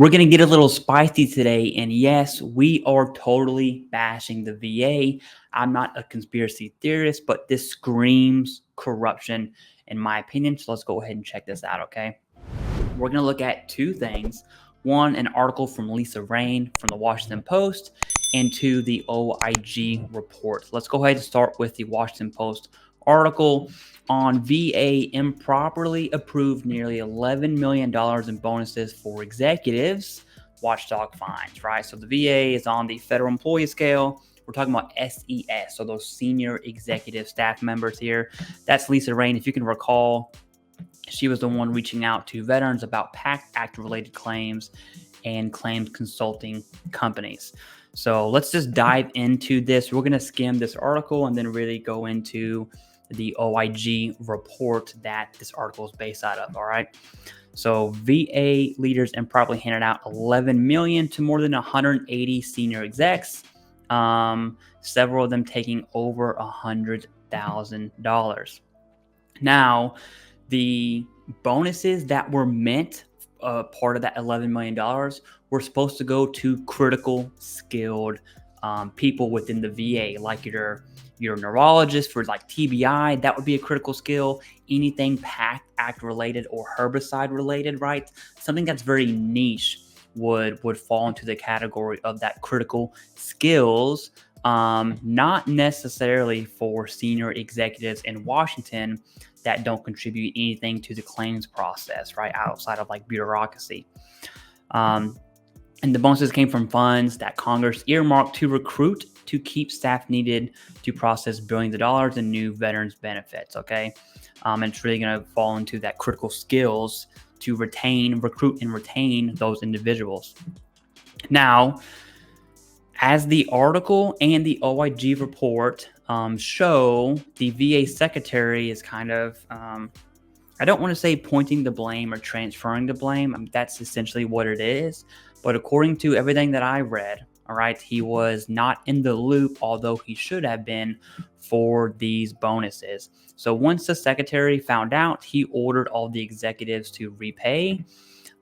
We're going to get a little spicy today, and yes, we are totally bashing the VA. I'm not a conspiracy theorist, but this screams corruption in my opinion, so let's go ahead and check this out, okay? We're going to look at two things. One, an article from Lisa Rain from the Washington Post, and two, the OIG report. Let's go ahead and start with the Washington Post article on VA improperly approved nearly $11 million in bonuses for executives, watchdog fines, right? So the VA is on the federal employee scale. We're talking about SES, so those senior executive staff members here. That's Lisa Rain. If you can recall, she was the one reaching out to veterans about PACT Act-related claims and claims consulting companies. So let's just dive into this. We're going to skim this article and then really go into the OIG report that this article is based out of, all right? So VA leaders improperly handed out $11 million to more than 180 senior execs, several of them taking over $100,000. Now, the bonuses that were meant part of that $11 million were supposed to go to critical skilled people within the VA, like your neurologist for like TBI, that would be a critical skill. Anything PACT Act related or herbicide related, right? Something that's very niche would fall into the category of that critical skills, not necessarily for senior executives in Washington that don't contribute anything to the claims process, right? Outside of like bureaucracy. And the bonuses came from funds that Congress earmarked to recruit to keep staff needed to process billions of dollars in new veterans benefits, okay? And it's really going to fall into that critical skills to recruit and retain those individuals. Now, as the article and the OIG report show, the VA secretary is kind of, I don't want to say pointing the blame or transferring the blame. That's essentially what it is. But according to everything that I read, all right, he was not in the loop, although he should have been, for these bonuses. So once the secretary found out, he ordered all the executives to repay.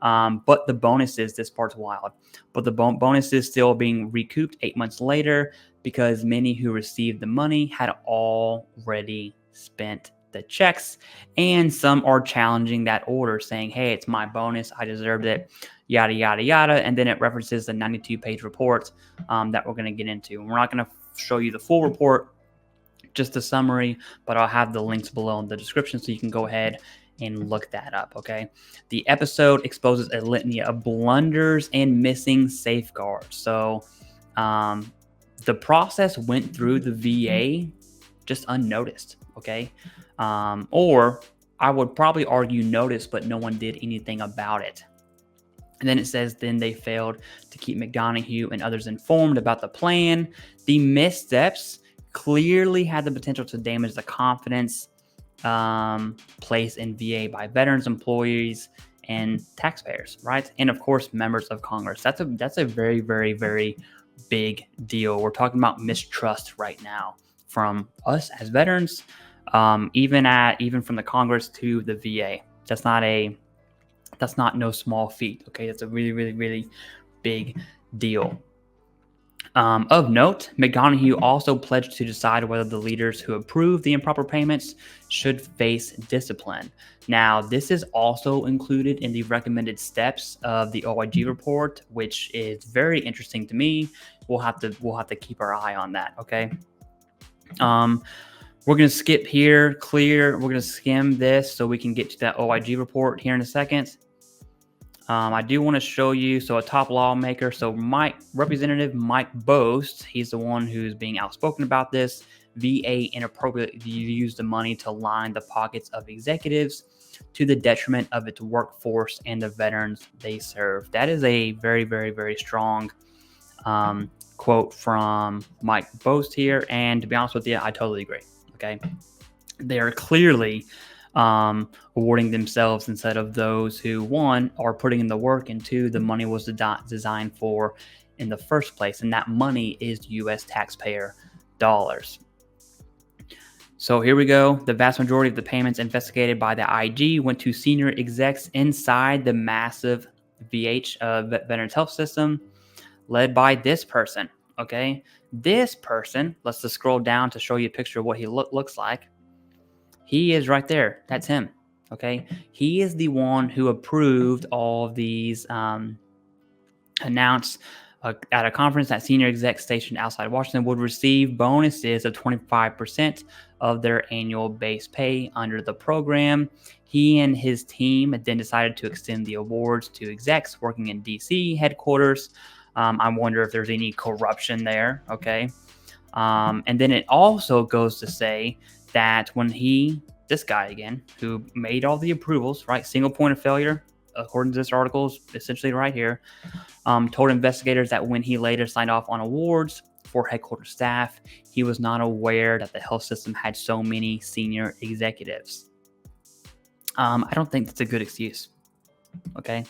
But the bonuses, this part's wild, but the bonuses still being recouped 8 months later because many who received the money had already spent the checks, and some are challenging that order, saying, hey, it's my bonus, I deserved it, yada, yada, yada. And then it references the 92-page report that we're going to get into. We're not going to show you the full report, just a summary, but I'll have the links below in the description so you can go ahead and look that up, okay? The episode exposes a litany of blunders and missing safeguards. So the process went through the VA just unnoticed, okay? Or I would probably argue noticed, but no one did anything about it. And then it says, then they failed to keep McDonough and others informed about the plan. The missteps clearly had the potential to damage the confidence placed in VA by veterans, employees, and taxpayers, right? And of course, members of Congress. That's a very, very, very big deal. We're talking about mistrust right now from us as veterans, even from the Congress to the VA. That's not no small feat. Okay, that's a really, really, really big deal. Of note, McDonough also pledged to decide whether the leaders who approved the improper payments should face discipline. Now, this is also included in the recommended steps of the OIG report, which is very interesting to me. We'll have to keep our eye on that. Okay. We're going to skip here, We're going to skim this so we can get to that OIG report here in a second. I do want to show you, so a top lawmaker, so Representative Mike Bast, he's the one who's being outspoken about this. VA inappropriately used the money to line the pockets of executives to the detriment of its workforce and the veterans they serve. That is a very, very, very strong quote from Mike Bast here. And to be honest with you, I totally agree. Okay. They are clearly awarding themselves instead of those who, one, are putting in the work, and two, the money was designed for in the first place, and that money is U.S. taxpayer dollars. So here we go. The vast majority of the payments investigated by the IG went to senior execs inside the massive Veterans Health System, led by this person. Okay, this person. Let's just scroll down to show you a picture of what he looks like. He is right there. That's him. Okay, he is the one who approved all of these. Announced at a conference that senior execs stationed outside Washington would receive bonuses of 25% of their annual base pay under the program. He and his team then decided to extend the awards to execs working in DC headquarters. I wonder if there's any corruption there. Okay. And then it also goes to say that when this guy again, who made all the approvals, right? Single point of failure, according to this article, is essentially right here, told investigators that when he later signed off on awards for headquarters staff, he was not aware that the health system had so many senior executives. I don't think that's a good excuse. Okay.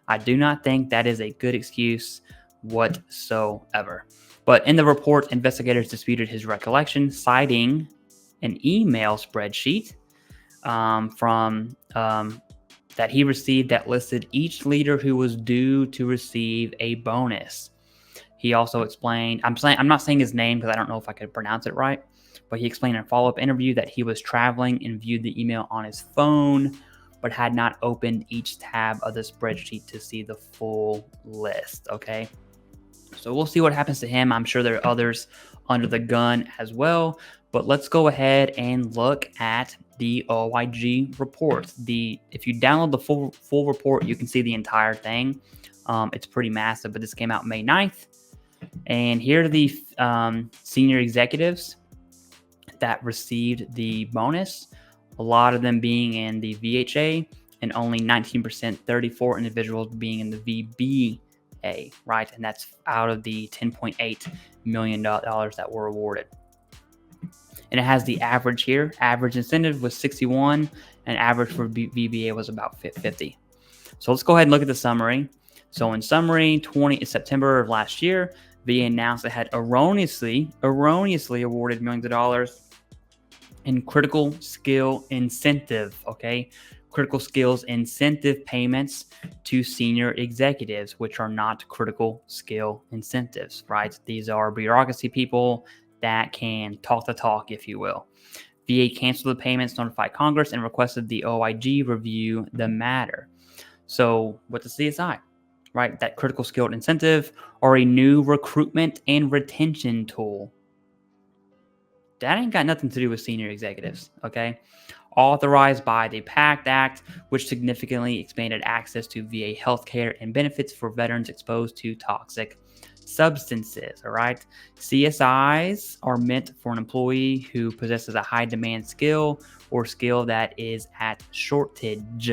I do not think that is a good excuse whatsoever. But in the report, investigators disputed his recollection, citing an email spreadsheet from that he received that listed each leader who was due to receive a bonus. He also explained, I'm not saying his name because I don't know if I could pronounce it right, but he explained in a follow-up interview that he was traveling and viewed the email on his phone, but had not opened each tab of the spreadsheet to see the full list. Okay. So we'll see what happens to him. I'm sure there are others under the gun as well, but let's go ahead and look at the OIG report. If you download the full report, you can see the entire thing. It's pretty massive, but this came out May 9th. And here are the senior executives that received the bonus, a lot of them being in the VHA and only 19%, 34 individuals being in the VBA, right? And that's out of the $10.8 million that were awarded. And it has the average here. Average incentive was 61, and average for VBA was about 50. So let's go ahead and look at the summary. So in summary, September of last year, VA announced it had erroneously awarded millions of dollars in critical skill incentive, okay? Critical skills incentive payments to senior executives, which are not critical skill incentives, right? These are bureaucracy people that can talk the talk, if you will. VA canceled the payments, notified Congress, and requested the OIG review the matter. So with the CSI, right, that critical skilled incentive or a new recruitment and retention tool, that ain't got nothing to do with senior executives, okay? Authorized by the PACT Act, which significantly expanded access to VA healthcare and benefits for veterans exposed to toxic substances, all right? CSIs are meant for an employee who possesses a high demand skill or skill that is at shortage.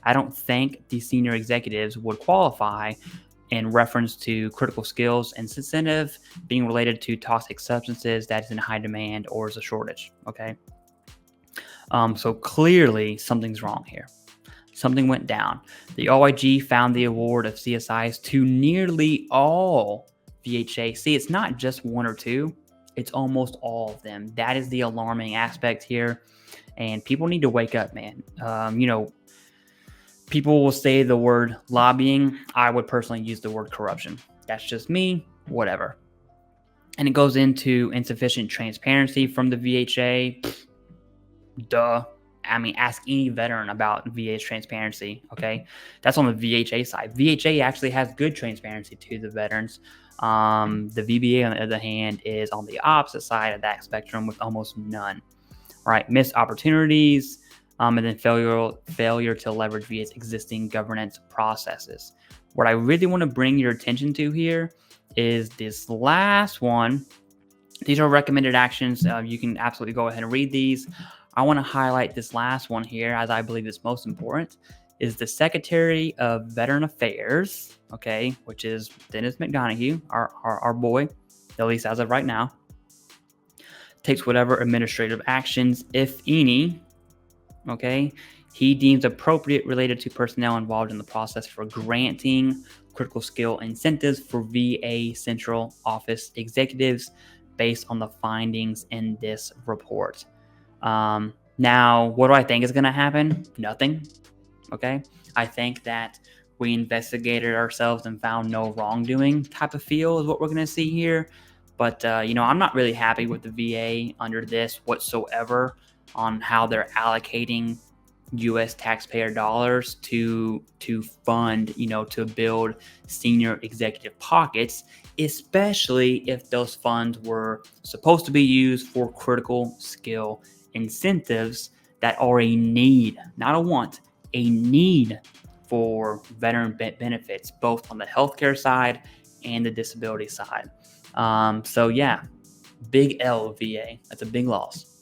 I don't think the senior executives would qualify in reference to critical skills and incentive being related to toxic substances that is in high demand or is a shortage, okay? So clearly something's wrong here. Something went down. The OIG found the award of CSIs to nearly all VHA. See, it's not just one or two, it's almost all of them. That is the alarming aspect here. And people need to wake up, man. People will say the word lobbying. I would personally use the word corruption. That's just me, whatever. And it goes into insufficient transparency from the VHA. Duh. I mean, ask any veteran about VA's transparency, okay? That's on the VHA side. VHA actually has good transparency to the veterans. The VBA, on the other hand, is on the opposite side of that spectrum with almost none, right? Missed opportunities, and then failure to leverage VA's existing governance processes. What I really want to bring your attention to here is this last one. These are recommended actions. You can absolutely go ahead and read these. I want to highlight this last one here, as I believe it's most important, is the Secretary of Veteran Affairs, okay, which is Dennis McGonigal, our boy, at least as of right now, takes whatever administrative actions, if any, okay, he deems appropriate related to personnel involved in the process for granting critical skill incentives for VA central office executives based on the findings in this report. Now, what do I think is going to happen? Nothing. Okay. I think that we investigated ourselves and found no wrongdoing type of feel is what we're going to see here. But, I'm not really happy with the VA under this whatsoever on how they're allocating U.S. taxpayer dollars to fund, to build senior executive pockets, especially if those funds were supposed to be used for critical skill incentives that are a need, not a want, a need for veteran benefits, both on the healthcare side and the disability side. So yeah, big L VA. That's a big loss.